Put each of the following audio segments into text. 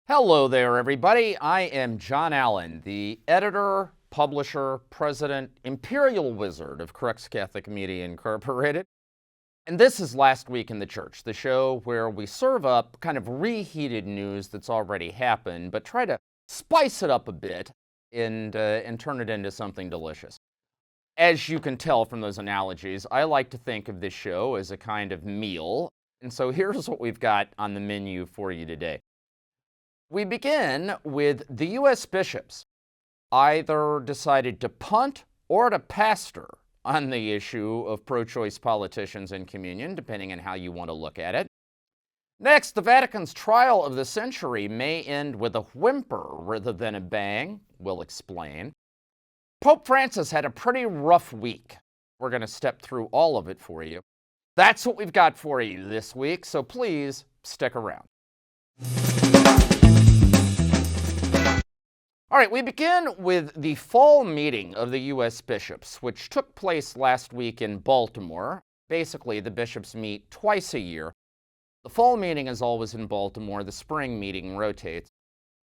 Hello there, everybody. I am John Allen, the editor, publisher, president, imperial wizard of Crux Catholic Media Incorporated. And this is Last Week in the Church, the show where we serve up kind of reheated news that's already happened, but try to spice it up a bit and turn it into something delicious. As you can tell from those analogies, I like to think of this show as a kind of meal. And so here's what we've got on the menu for you today. We begin with the U.S. bishops either decided to punt or to pastor on the issue of pro-choice politicians in communion, depending on how you want to look at it. Next, the Vatican's trial of the century may end with a whimper rather than a bang. We'll explain. Pope Francis had a pretty rough week. We're going to step through all of it for you. That's what we've got for you this week, so please stick around. All right, we begin with the fall meeting of the U.S. bishops, which took place last week in Baltimore. Basically, the bishops meet twice a year. The fall meeting is always in Baltimore. The spring meeting rotates.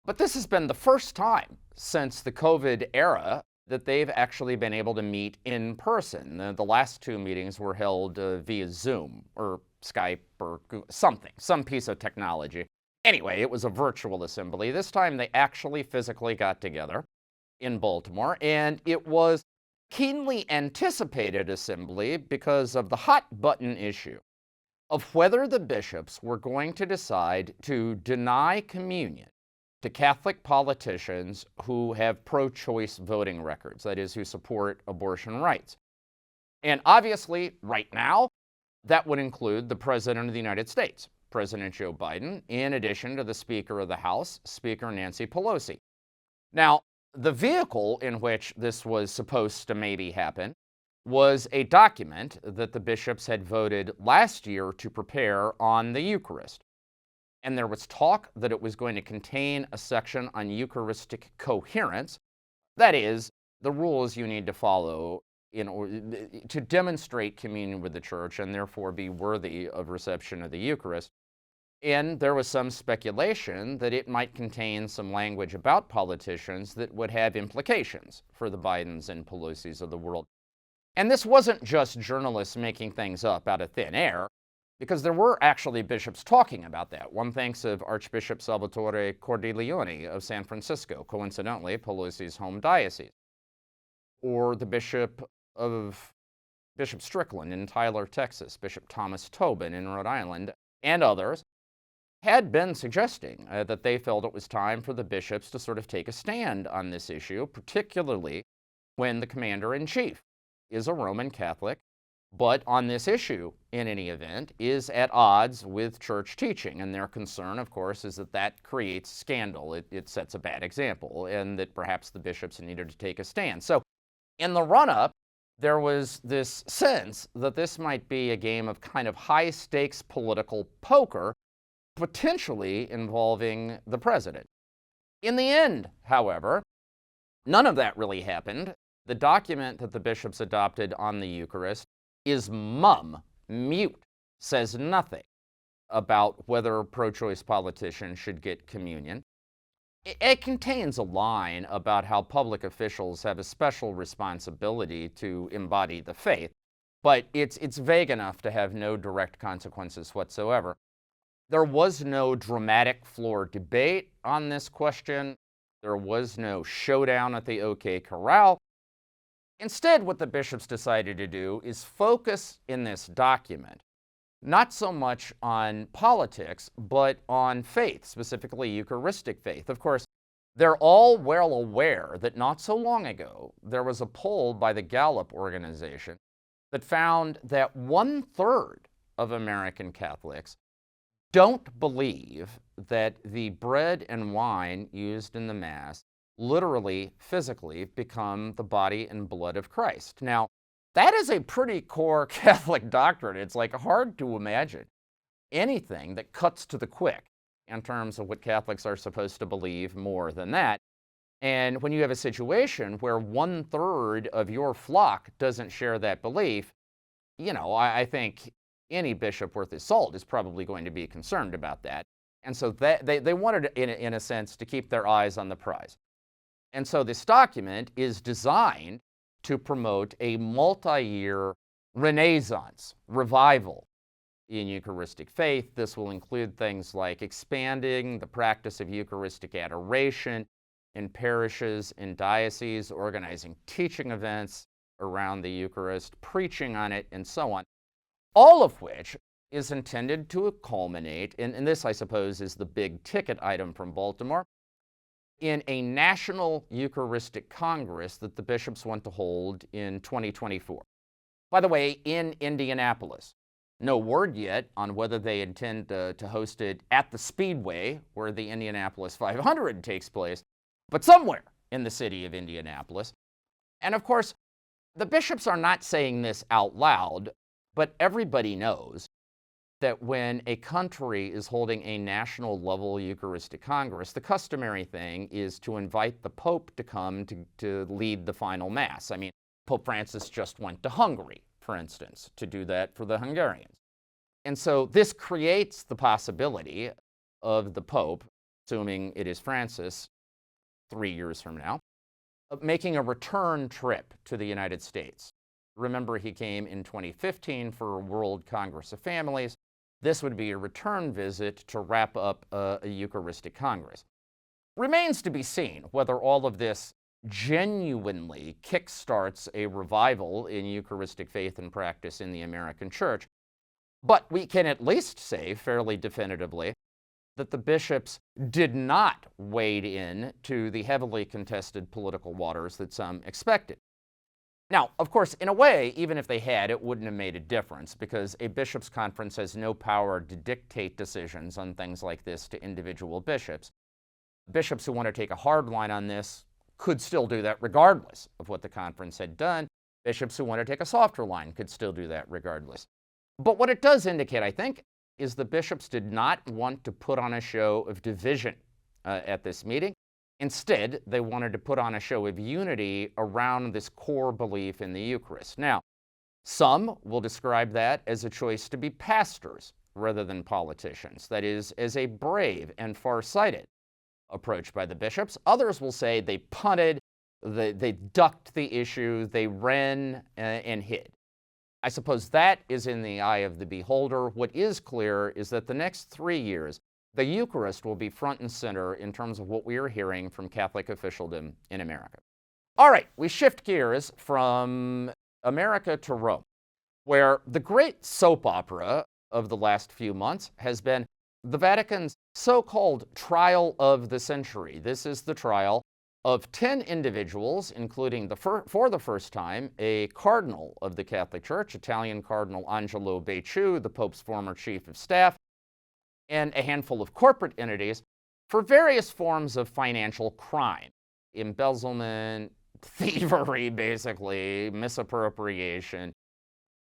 But this has been the first time since the COVID era that they've actually been able to meet in person. The last two meetings were held via Zoom or Skype or something, some piece of technology. Anyway, it was a virtual assembly. This time they actually physically got together in Baltimore, and it was keenly anticipated assembly because of the hot button issue of whether the bishops were going to decide to deny communion to Catholic politicians who have pro-choice voting records, that is, who support abortion rights. And obviously, right now, that would include the President of the United States, President Joe Biden, in addition to the Speaker of the House, Speaker Nancy Pelosi. Now, the vehicle in which this was supposed to maybe happen was a document that the bishops had voted last year to prepare on the Eucharist. And there was talk that it was going to contain a section on Eucharistic coherence, that is, the rules you need to follow in order to demonstrate communion with the Church and therefore be worthy of reception of the Eucharist. And there was some speculation that it might contain some language about politicians that would have implications for the Bidens and Pelosi's of the world. And this wasn't just journalists making things up out of thin air, because there were actually bishops talking about that. One thinks of Archbishop Salvatore Cordileone of San Francisco, coincidentally Pelosi's home diocese, or the Bishop Strickland in Tyler, Texas, Bishop Thomas Tobin in Rhode Island, and others had been suggesting that they felt it was time for the bishops to sort of take a stand on this issue, particularly when the commander-in-chief is a Roman Catholic, but on this issue, in any event, is at odds with church teaching. And their concern, of course, is that that creates scandal. It sets a bad example, and that perhaps the bishops needed to take a stand. So in the run-up, there was this sense that this might be a game of kind of high-stakes political poker, potentially involving the president. In the end, however, none of that really happened. The document that the bishops adopted on the Eucharist is mute, says nothing about whether pro-choice politicians should get communion. It contains a line about how public officials have a special responsibility to embody the faith, but it's vague enough to have no direct consequences whatsoever. There was no dramatic floor debate on this question. There was no showdown at the OK Corral. Instead, what the bishops decided to do is focus in this document not so much on politics, but on faith, specifically Eucharistic faith. Of course, they're all well aware that not so long ago, there was a poll by the Gallup organization that found that 1/3 of American Catholics don't believe that the bread and wine used in the Mass literally, physically become the body and blood of Christ. Now, that is a pretty core Catholic doctrine. It's like hard to imagine anything that cuts to the quick in terms of what Catholics are supposed to believe more than that. And when you have a situation where 1/3 of your flock doesn't share that belief, I think any bishop worth his salt is probably going to be concerned about that. And so they wanted, in a sense, to keep their eyes on the prize. And so this document is designed to promote a multi-year renaissance, revival in Eucharistic faith. This will include things like expanding the practice of Eucharistic adoration in parishes, in dioceses, organizing teaching events around the Eucharist, preaching on it, and so on. All of which is intended to culminate, and this, I suppose, is the big ticket item from Baltimore, in a national Eucharistic Congress that the bishops want to hold in 2024. By the way, in Indianapolis. No word yet on whether they intend to host it at the Speedway, where the Indianapolis 500 takes place, but somewhere in the city of Indianapolis. And of course, the bishops are not saying this out loud, but everybody knows that when a country is holding a national level Eucharistic Congress, the customary thing is to invite the Pope to come to lead the final Mass. I mean, Pope Francis just went to Hungary, for instance, to do that for the Hungarians. And so this creates the possibility of the Pope, assuming it is Francis 3 years from now, of making a return trip to the United States. Remember, he came in 2015 for a World Congress of Families. This would be a return visit to wrap up a Eucharistic Congress. Remains to be seen whether all of this genuinely kickstarts a revival in Eucharistic faith and practice in the American Church. But we can at least say fairly definitively that the bishops did not wade in to the heavily contested political waters that some expected. Now, of course, in a way, even if they had, it wouldn't have made a difference, because a bishops' conference has no power to dictate decisions on things like this to individual bishops. Bishops who want to take a hard line on this could still do that regardless of what the conference had done. Bishops who want to take a softer line could still do that regardless. But what it does indicate, I think, is the bishops did not want to put on a show of division at this meeting. Instead, they wanted to put on a show of unity around this core belief in the Eucharist. Now, some will describe that as a choice to be pastors rather than politicians, that is, as a brave and far-sighted approach by the bishops. Others will say they punted, they ducked the issue, they ran and hid. I suppose that is in the eye of the beholder. What is clear is that the next 3 years, the Eucharist will be front and center in terms of what we are hearing from Catholic officialdom in America. All right, we shift gears from America to Rome, where the great soap opera of the last few months has been the Vatican's so-called trial of the century. This is the trial of 10 individuals, including, for the first time, a cardinal of the Catholic Church, Italian Cardinal Angelo Becciu, the Pope's former chief of staff, and a handful of corporate entities for various forms of financial crime, embezzlement, thievery, basically, misappropriation,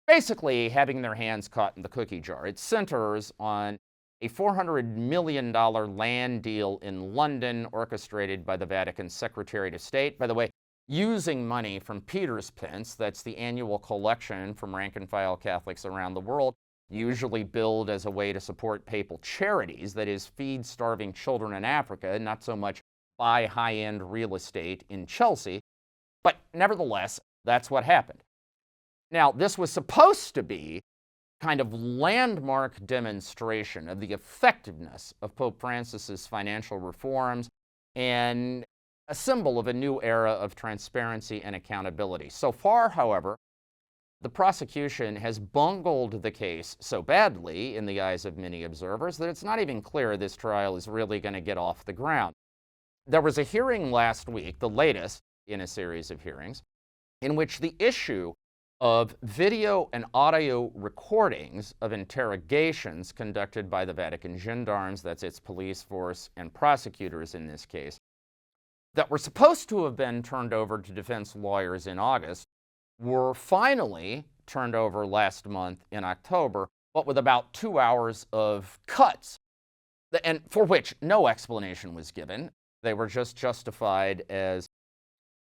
basically having their hands caught in the cookie jar. It centers on a $400 million land deal in London orchestrated by the Vatican's Secretary of State. By the way, using money from Peter's Pence, that's the annual collection from rank-and-file Catholics around the world, usually billed as a way to support papal charities, that is, feed starving children in Africa, not so much buy high-end real estate in Chelsea. But nevertheless, that's what happened. Now, this was supposed to be kind of landmark demonstration of the effectiveness of Pope Francis's financial reforms and a symbol of a new era of transparency and accountability. So far, however, the prosecution has bungled the case so badly in the eyes of many observers that it's not even clear this trial is really going to get off the ground. There was a hearing last week, the latest in a series of hearings, in which the issue of video and audio recordings of interrogations conducted by the Vatican gendarmes, that's its police force, and prosecutors in this case, that were supposed to have been turned over to defense lawyers in August, were finally turned over last month in October, but with about 2 hours of cuts, and for which no explanation was given. They were just justified as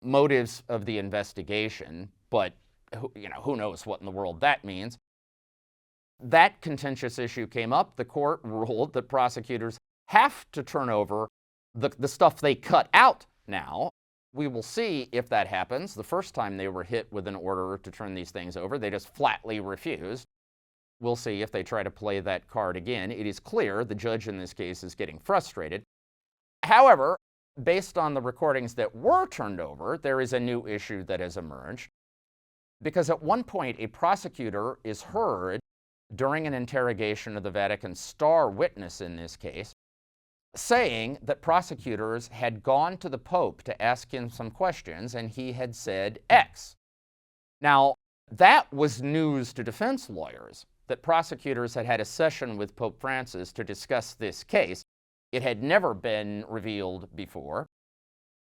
motives of the investigation, but who knows what in the world that means. That contentious issue came up. The court ruled that prosecutors have to turn over the stuff they cut out now. We will see if that happens. The first time they were hit with an order to turn these things over, they just flatly refused. We'll see if they try to play that card again. It is clear the judge in this case is getting frustrated. However, based on the recordings that were turned over, there is a new issue that has emerged. Because at one point, a prosecutor is heard during an interrogation of the Vatican's star witness in this case, saying that prosecutors had gone to the Pope to ask him some questions, and he had said X. Now, that was news to defense lawyers, that prosecutors had had a session with Pope Francis to discuss this case. It had never been revealed before.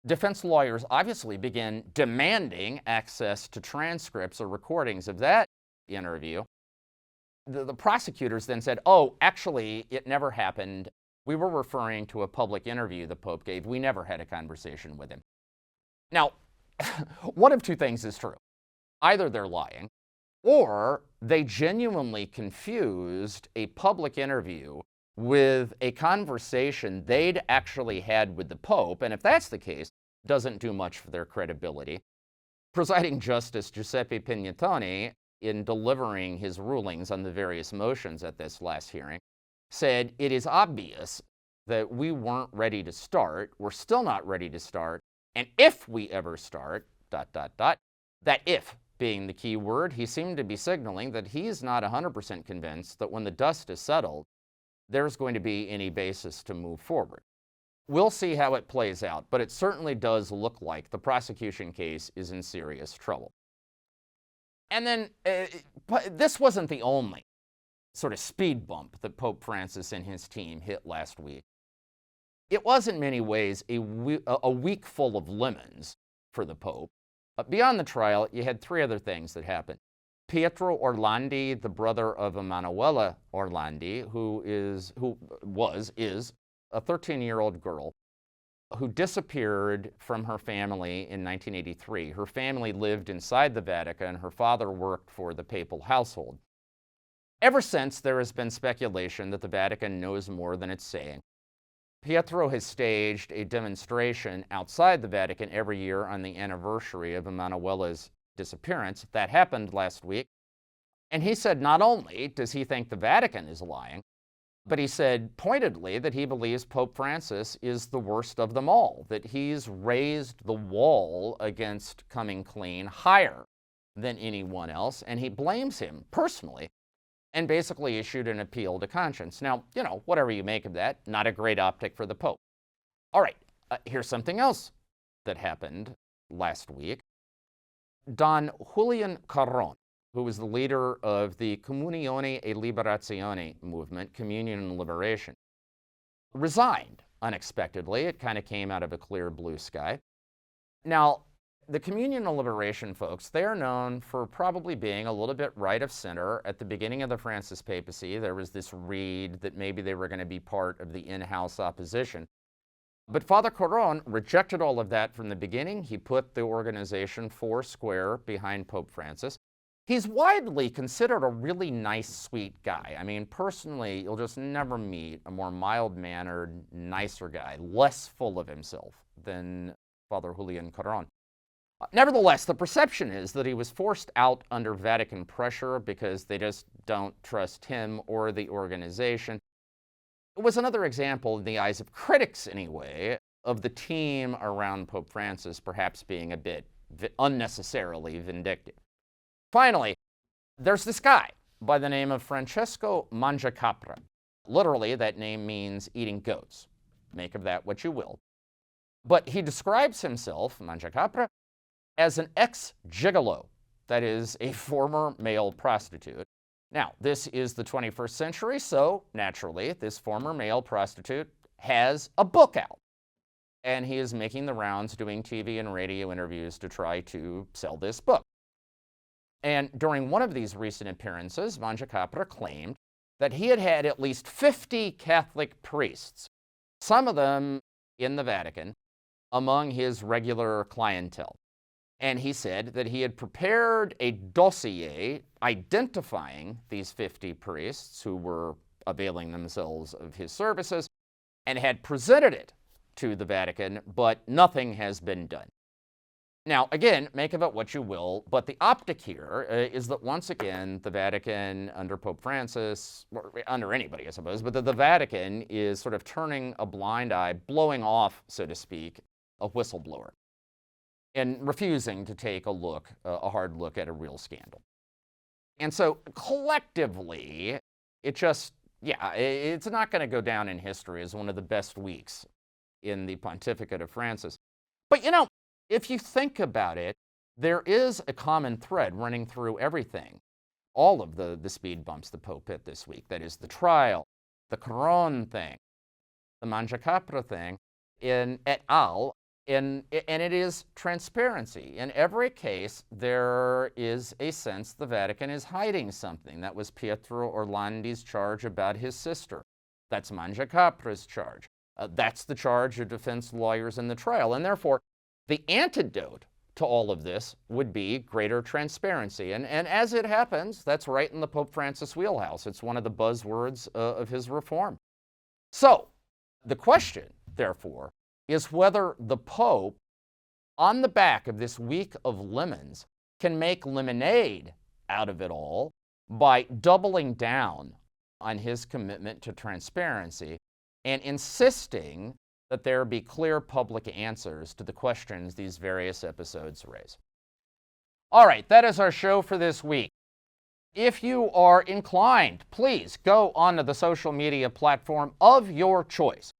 Defense lawyers obviously began demanding access to transcripts or recordings of that interview. The prosecutors then said, oh, actually, it never happened. We were referring to a public interview the Pope gave. We never had a conversation with him. Now, one of two things is true. Either they're lying, or they genuinely confused a public interview with a conversation they'd actually had with the Pope, and if that's the case, doesn't do much for their credibility. Presiding Justice Giuseppe Pignatoni, in delivering his rulings on the various motions at this last hearing, said it is obvious that we weren't ready to start, we're still not ready to start, and if we ever start, ... that if being the key word, he seemed to be signaling that he's not 100% convinced that when the dust is settled, there's going to be any basis to move forward. We'll see how it plays out, but it certainly does look like the prosecution case is in serious trouble. And then, this wasn't the only sort of speed bump that Pope Francis and his team hit last week. It was in many ways a week full of lemons for the Pope. Beyond the trial, you had three other things that happened. Pietro Orlandi, the brother of Emanuela Orlandi, who is a 13-year-old girl who disappeared from her family in 1983. Her family lived inside the Vatican. Her father worked for the papal household. Ever since, there has been speculation that the Vatican knows more than it's saying. Pietro has staged a demonstration outside the Vatican every year on the anniversary of Emanuela's disappearance. That happened last week. And he said not only does he think the Vatican is lying, but he said pointedly that he believes Pope Francis is the worst of them all, that he's raised the wall against coming clean higher than anyone else, and he blames him personally and basically issued an appeal to conscience. Now, whatever you make of that, not a great optic for the Pope. All right, here's something else that happened last week. Don Julian Carrion, who was the leader of the Comunione e Liberazione movement, Communion and Liberation, resigned unexpectedly. It kind of came out of a clear blue sky. Now, the Communion and Liberation folks, they're known for probably being a little bit right of center. At the beginning of the Francis papacy, there was this read that maybe they were going to be part of the in-house opposition. But Father Carrion rejected all of that from the beginning. He put the organization four square behind Pope Francis. He's widely considered a really nice, sweet guy. I mean, personally, you'll just never meet a more mild-mannered, nicer guy, less full of himself than Father Julian Carrion. Nevertheless, the perception is that he was forced out under Vatican pressure because they just don't trust him or the organization. It was another example, in the eyes of critics anyway, of the team around Pope Francis perhaps being a bit unnecessarily vindictive. Finally, there's this guy by the name of Francesco Mangiacapra. Literally, that name means eating goats. Make of that what you will. But he describes himself, Mangiacapra, as an ex-gigolo, that is, a former male prostitute. Now, this is the 21st century, so naturally, this former male prostitute has a book out. And he is making the rounds, doing TV and radio interviews to try to sell this book. And during one of these recent appearances, Mangiacapra claimed that he had had at least 50 Catholic priests, some of them in the Vatican, among his regular clientele. And he said that he had prepared a dossier identifying these 50 priests who were availing themselves of his services, and had presented it to the Vatican, but nothing has been done. Now, again, make of it what you will, but the optic here is that once again, the Vatican under Pope Francis, or under anybody, I suppose, but the Vatican is sort of turning a blind eye, blowing off, so to speak, a whistleblower, and refusing to take a hard look at a real scandal. And so collectively, it's not going to go down in history as one of the best weeks in the pontificate of Francis. But if you think about it, there is a common thread running through everything. All of the speed bumps the Pope hit this week, that is the trial, the Caron thing, the Mangiacapra thing, et al., and it is transparency. In every case, there is a sense the Vatican is hiding something. That was Pietro Orlandi's charge about his sister. That's Mangiacapra's charge. That's the charge of defense lawyers in the trial. And therefore, the antidote to all of this would be greater transparency. And as it happens, that's right in the Pope Francis wheelhouse. It's one of the buzzwords of his reform. So the question, therefore, is whether the Pope, on the back of this week of lemons, can make lemonade out of it all by doubling down on his commitment to transparency and insisting that there be clear public answers to the questions these various episodes raise. All right, that is our show for this week. If you are inclined, please go onto the social media platform of your choice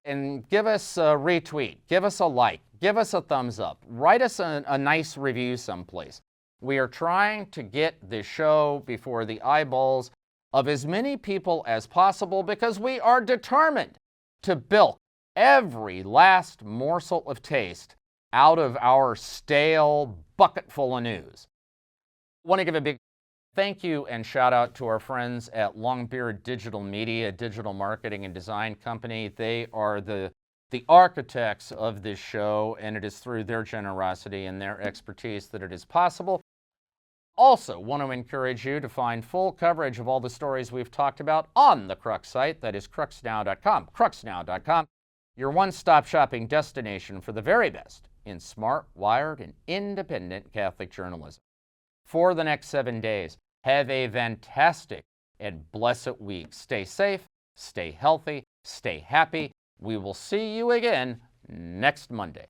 and give us a retweet, give us a like, give us a thumbs up, write us a nice review someplace. We are trying to get this show before the eyeballs of as many people as possible because we are determined to bilk every last morsel of taste out of our stale bucket full of news. I want to give a big thank you and shout out to our friends at Longbeard Digital Media, digital marketing and design company. They are the architects of this show, and it is through their generosity and their expertise that it is possible. Also, want to encourage you to find full coverage of all the stories we've talked about on the Crux site. That is cruxnow.com. Cruxnow.com, your one-stop shopping destination for the very best in smart, wired, and independent Catholic journalism. For the next 7 days, have a fantastic and blessed week. Stay safe, stay healthy, stay happy. We will see you again next Monday.